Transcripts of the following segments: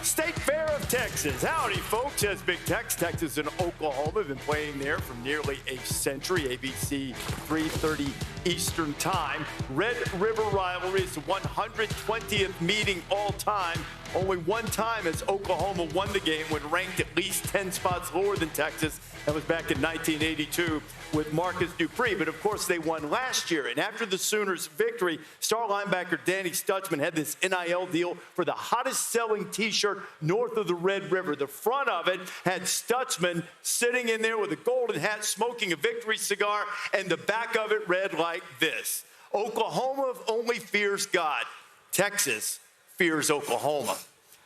State Fair of Texas. Howdy, folks. As Big Tex, Texas and Oklahoma have been playing there for nearly a century. ABC 3:30 Eastern Time. Red River Rivalry is the 120th meeting all time. Only one time has Oklahoma won the game when ranked at least 10 spots lower than Texas. That was back in 1982 with Marcus Dupree. But, of course, they won last year. And after the Sooners' victory, star linebacker Danny Stutzman had this NIL deal for the hottest-selling T-shirt north of the Red River. The front of it had Stutzman sitting in there with a golden hat, smoking a victory cigar, and the back of it read like this: Oklahoma only fears God. Texas fears Oklahoma.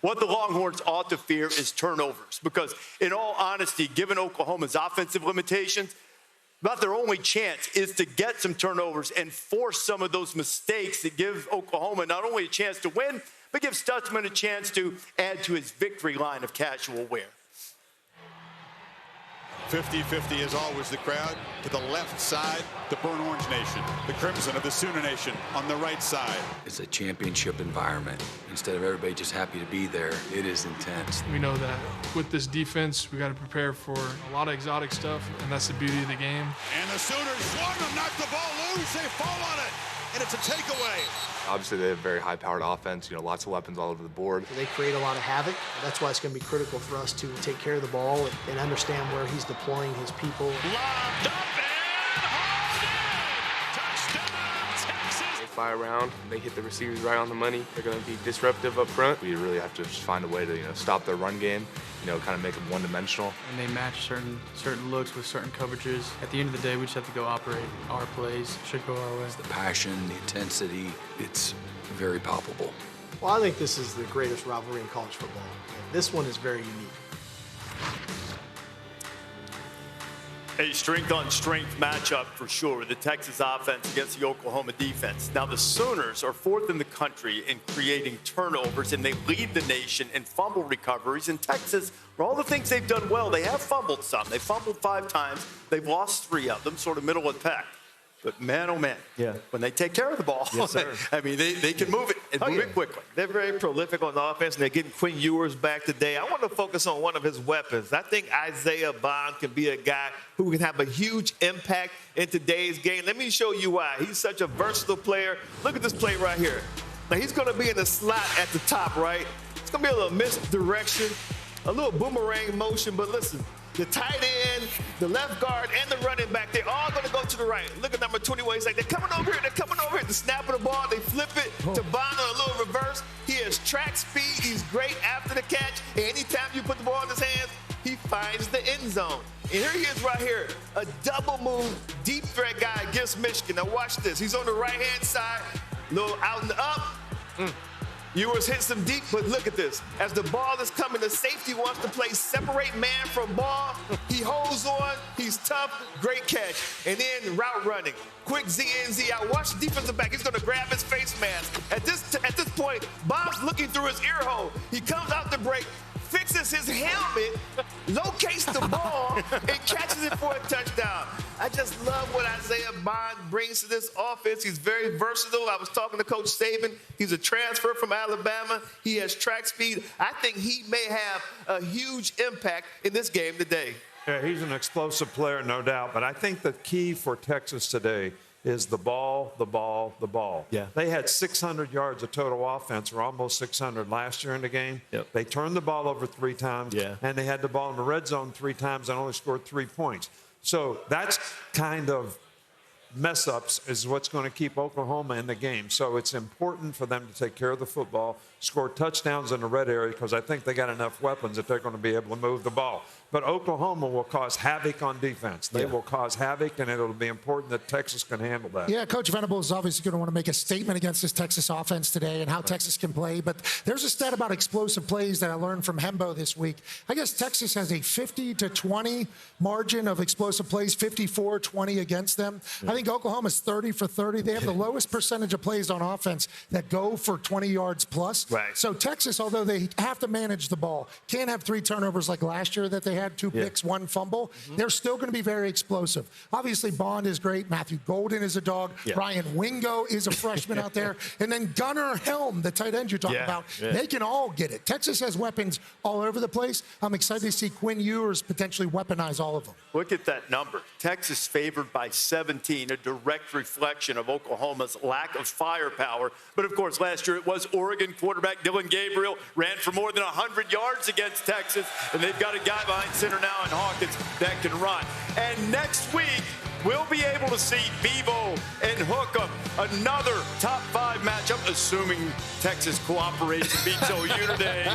What the Longhorns ought to fear is turnovers, because in all honesty, given Oklahoma's offensive limitations, about their only chance is to get some turnovers and force some of those mistakes that give Oklahoma not only a chance to win, but give Stutzman a chance to add to his victory line of casual wear. 50-50 is always the crowd. To the left side, the Burnt Orange Nation, the Crimson of the Sooner Nation on the right side. It's a championship environment. Instead of everybody just happy to be there, it is intense. We know that with this defense, we got to prepare for a lot of exotic stuff, and that's the beauty of the game. And the Sooners swung them, knocked the ball loose, they fall on it, and it's a takeaway. Obviously, they have a very high-powered offense, lots of weapons all over the board. They create a lot of havoc. That's why it's going to be critical for us to take care of the ball and understand where he's deploying his people. Lobbed up and hauled in! Touchdown, Texas! They fly around, they hit the receivers right on the money. They're going to be disruptive up front. We really have to just find a way to, stop their run game, kind of make them one-dimensional. And they match certain looks with certain coverages. At the end of the day, we just have to go operate our plays. Should go our way. The passion, the intensity, it's very palpable. Well, I think this is the greatest rivalry in college football. This one is very unique. A strength-on-strength matchup for sure, the Texas offense against the Oklahoma defense. Now, the Sooners are fourth in the country in creating turnovers, and they lead the nation in fumble recoveries. In Texas, for all the things they've done well, they have fumbled some. They fumbled 5 times. They've lost 3 of them, sort of middle of the pack. But man, oh man, when they take care of the ball, yes, sir. I mean, they can move it and move it quickly. They're very prolific on offense, and they're getting Quinn Ewers back today. I want to focus on one of his weapons. I think Isaiah Bond can be a guy who can have a huge impact in today's game. Let me show you why. He's such a versatile player. Look at this play right here. Now, he's going to be in the slot at the top, right? It's going to be a little misdirection, a little boomerang motion, but listen. The tight end, the left guard, and the running back, they're all going to go to the right. Look at number 21. He's like, they're coming over here. They're coming over here. The snap of the ball, they flip it to Bond on a little reverse. He has track speed. He's great after the catch. And anytime you put the ball in his hands, he finds the end zone. And here he is right here, a double move, deep threat guy against Michigan. Now watch this. He's on the right-hand side, little out and up. Ewers hits him deep, but look at this. As the ball is coming, the safety wants to play separate man from ball. He holds on. He's tough. Great catch. And then route running. Quick Z in, Z out. Watch the defensive back. He's going to grab his face mask. At this point, Bob's looking through his ear hole. He comes out the break, fixes his helmet, locates the ball, and catches it for a touchdown. I just love what Isaiah Bond brings to this offense. He's very versatile. I was talking to Coach Saban. He's a transfer from Alabama. He has track speed. I think he may have a huge impact in this game today. Yeah, he's an explosive player, no doubt. But I think the key for Texas today is the ball, the ball, the ball. Yeah. They had 600 yards of total offense, or almost 600 last year in the game. Yep. They turned the ball over 3 times, and they had the ball in the red zone 3 times and only scored 3 points. So that's kind of mess-ups is what's going to keep Oklahoma in the game. So it's important for them to take care of the football, score touchdowns in the red area, because I think they got enough weapons that they're going to be able to move the ball. But Oklahoma will cause havoc on defense. They will cause havoc, and it'll be important that Texas can handle that. Yeah, Coach Venables is obviously going to want to make a statement against this Texas offense today and how Texas can play. But there's a stat about explosive plays that I learned from Hembo this week. I guess Texas has a 50-20 margin of explosive plays, 54-20 against them. I think Oklahoma's 30 for 30. They have the lowest percentage of plays on offense that go for 20 yards plus. turnovers. Right. So Texas, although they have to manage the ball, can't have 3 turnovers like last year that they had, 2 picks, 1 fumble. They're still going to be very explosive. Obviously, Bond is great. Matthew Golden is a dog. Ryan Wingo is a freshman out there. And then Gunnar Helm, the tight end you're talking about, they can all get it. Texas has weapons all over the place. I'm excited to see Quinn Ewers potentially weaponize all of them. Look at that number. Texas favored by 17, a direct reflection of Oklahoma's lack of firepower. But, of course, last year it was Oregon quarterback Dillon Gabriel ran for more than 100 yards against Texas, and they've got a guy behind center now in Hawkins that can run. And next week, we'll be able to see Bevo and Hookup, another top 5 matchup, assuming Texas cooperation beats OU today.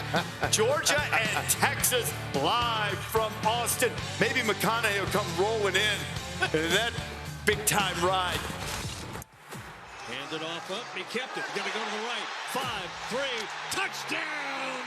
Georgia and Texas live from Austin. Maybe McConaughey will come rolling in that big-time ride. Handed off up. He kept it. Going to go to the right. 5-3. Touchdown,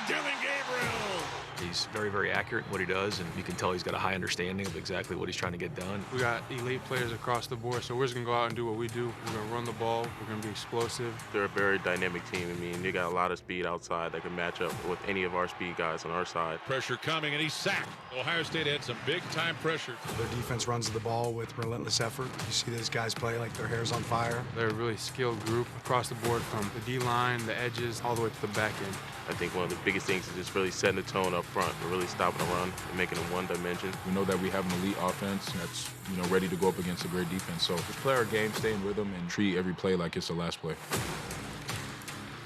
Dillon Gabriel. He's very, very accurate in what he does, and you can tell he's got a high understanding of exactly what he's trying to get done. We got elite players across the board, so we're just going to go out and do what we do. We're going to run the ball. We're going to be explosive. They're a very dynamic team. I mean, they got a lot of speed outside that can match up with any of our speed guys on our side. Pressure coming, and he's sacked. Ohio State had some big-time pressure. Their defense runs the ball with relentless effort. You see these guys play like their hair's on fire. They're a really skilled group across the board, from the D-line, the edges, all the way to the back end. I think one of the biggest things is just really setting the tone up front and really stopping the run and making them one dimension. We know that we have an elite offense that's, ready to go up against a great defense. So just play our game, stay in rhythm, and treat every play like it's the last play.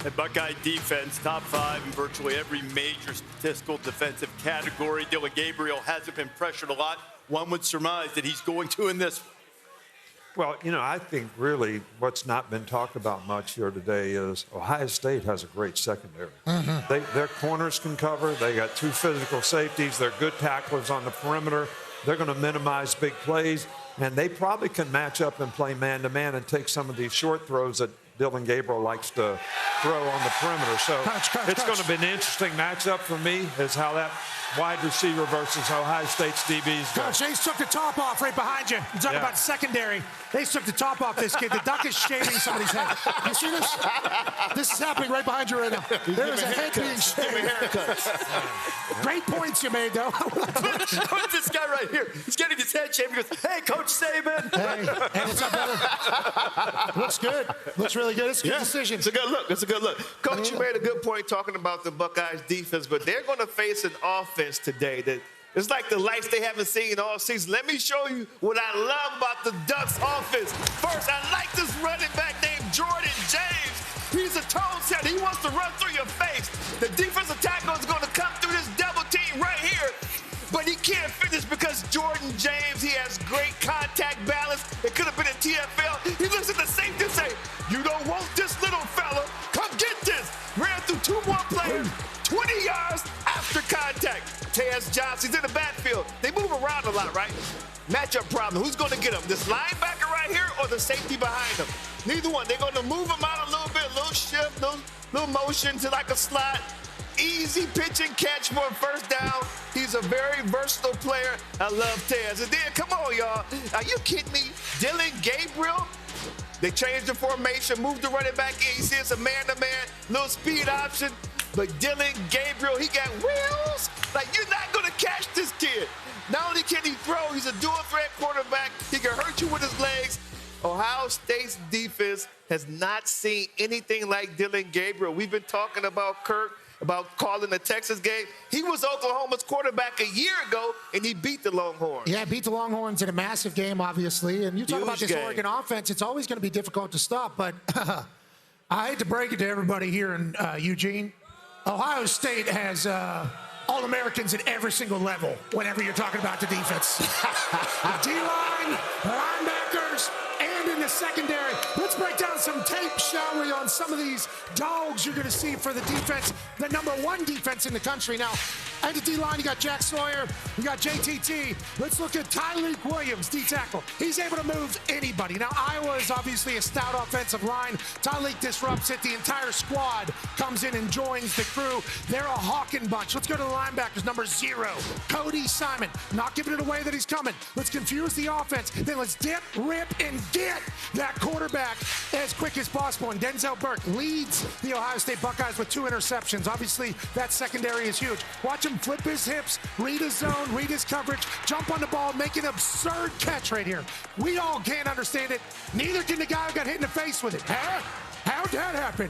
And Buckeye defense, top 5 in virtually every major statistical defensive category. Dillon Gabriel hasn't been pressured a lot. One would surmise that he's going to in this one. Well, I think really what's not been talked about much here today is Ohio State has a great secondary. Their corners can cover. They got 2 physical safeties. They're good tacklers on the perimeter. They're going to minimize big plays, and they probably can match up and play man-to-man and take some of these short throws that Dillon Gabriel likes to throw on the perimeter. So it's going to be an interesting matchup for me, is how that wide receiver versus Ohio State's DBs go. Coach, they took the top off right behind you. You're talking about secondary. They took the top off this kid. The duck is shaving somebody's head. You see this? This is happening right behind you right now. There is a head being shaved. Great points you made, though. What's this guy right here? He's getting his head shaved. He goes, hey, Coach Saban. Hey, what's up, brother? Looks good. Looks really good. It's a good decision. It's a good look. It's a good look. Coach, you made a good point talking about the Buckeyes defense, but they're going to face an offense today that it's like the lights they haven't seen all season. Let me show you what I love about the Ducks offense. First, I like this running back named Jordan James. He's a toe setter. He wants to run through your face. The defensive tackle is going to come through this double team right here. But he can't finish because Jordan James, he has great contact balance. It could have been a TFL. He looks at the safety and say, you don't want this little fella. Come get this. Ran through 2 more players, 20 yards after contact. Taz Johnson's in the backfield. They move around a lot, right? Matchup problem. Who's going to get him? This linebacker right here or the safety behind him? Neither one. They're going to move him out a little bit, little shift, little motion to like a slot. Easy pitch and catch for a first down. He's a very versatile player. I love Taz. And then, come on, y'all. Are you kidding me? Dillon Gabriel? They changed the formation, moved the running back in. You see it's a man-to-man, little speed option. But Dillon Gabriel, he got wheels. Like, you're not going to catch this kid. Not only can he throw, he's a dual-threat quarterback. He can hurt you with his legs. Ohio State's defense has not seen anything like Dillon Gabriel. We've been talking about Kirk, about calling the Texas game. He was Oklahoma's quarterback a year ago, and he beat the Longhorns. Yeah, beat the Longhorns in a massive game, obviously. And you talk about this Oregon offense, it's always going to be difficult to stop. But I hate to break it to everybody here in Eugene. Ohio State has All-Americans at every single level whenever you're talking about the defense. The D-line, linebackers, and in the secondary. Let's break down some tape, shall we, on some of these dogs you're going to see for the defense, the #1 defense in the country. Now, And the D-line, you got Jack Sawyer, you got JTT. Let's look at Tyreek Williams, D-tackle. He's able to move anybody. Now, Iowa is obviously a stout offensive line. Tyreek disrupts it. The entire squad comes in and joins the crew. They're a hawking bunch. Let's go to the linebackers. Number 0, Cody Simon. Not giving it away that he's coming. Let's confuse the offense. Then let's dip, rip, and get that quarterback as quick as possible. And Denzel Burke leads the Ohio State Buckeyes with 2 interceptions. Obviously, that secondary is huge. Watch him flip his hips, read his zone, read his coverage, jump on the ball, make an absurd catch right here. We all can't understand it. Neither can the guy who got hit in the face with it. Huh? How'd that happen?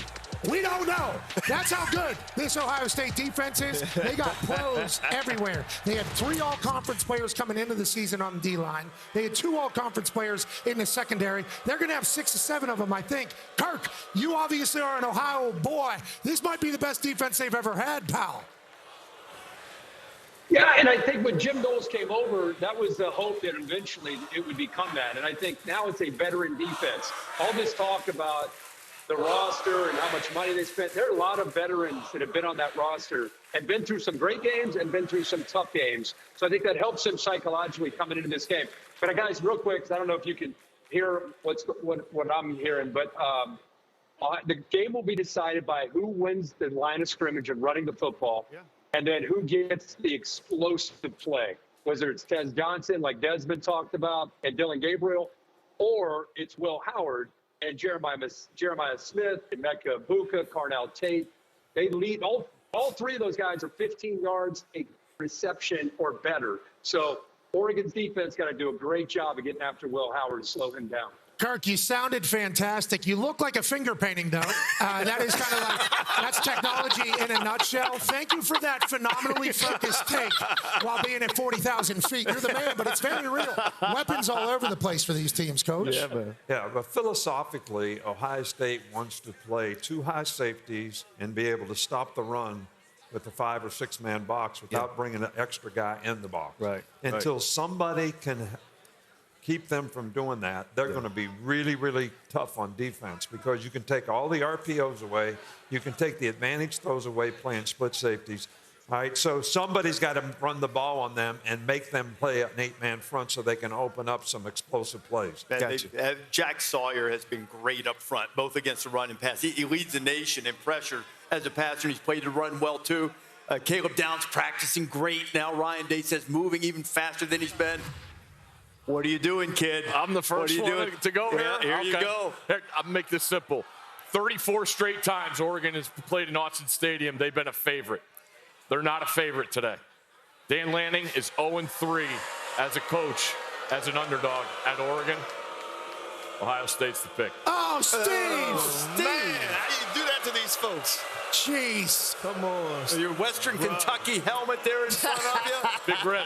We don't know. That's how good this Ohio State defense is. They got pros everywhere. They had 3 all-conference players coming into the season on the D-line. They had 2 all-conference players in the secondary. They're going to have 6 or 7 of them, I think. Kirk, you obviously are an Ohio boy. This might be the best defense they've ever had, pal. Yeah, and I think when Jim Knowles came over, that was the hope that eventually it would become that. And I think now it's a veteran defense. All this talk about the roster and how much money they spent, there are a lot of veterans that have been on that roster and been through some great games and been through some tough games. So I think that helps them psychologically coming into this game. But guys, real quick, 'cause I don't know if you can hear what I'm hearing, but the game will be decided by who wins the line of scrimmage and running the football. Yeah. And then who gets the explosive play, whether it's Tez Johnson, like Desmond talked about, and Dylan Gabriel, or it's Will Howard and Jeremiah Smith, and Emeka Buka, Carnell Tate. They lead. All 3 of those guys are 15 yards, a reception or better. So Oregon's defense got to do a great job of getting after Will Howard and slow him down. Kirk, you sounded fantastic. You look like a finger painting, though. That is kind of like, that's technology in a nutshell. Thank you for that phenomenally focused take while being at 40,000 feet. You're the man, but it's very real. Weapons all over the place for these teams, Coach. Yeah, man. Yeah, but philosophically, Ohio State wants to play 2 high safeties and be able to stop the run with the 5 or 6 man box without bringing an extra guy in the box. Right. Until somebody can keep them from doing that, they're going to be really, really tough on defense because you can take all the RPOs away. You can take the advantage throws away playing split safeties. All right, so somebody's got to run the ball on them and make them play an 8-man front so they can open up some explosive plays. Jack Sawyer has been great up front, both against the run and pass. He leads the nation in pressure as a passer, and he's played the run well, too. Caleb Downs practicing great now. Ryan Day says moving even faster than he's been. What are you doing, kid? I'm the first one to go here. Here you go. I'll make this simple. 34 straight times Oregon has played in Autzen Stadium. They've been a favorite. They're not a favorite today. Dan Lanning is 0-3 as a coach, as an underdog at Oregon. Ohio State's the pick. Oh, Steve! Man, how do you do that to these folks? Jeez. Come on. Your Western Kentucky helmet there in front of you. Big Red.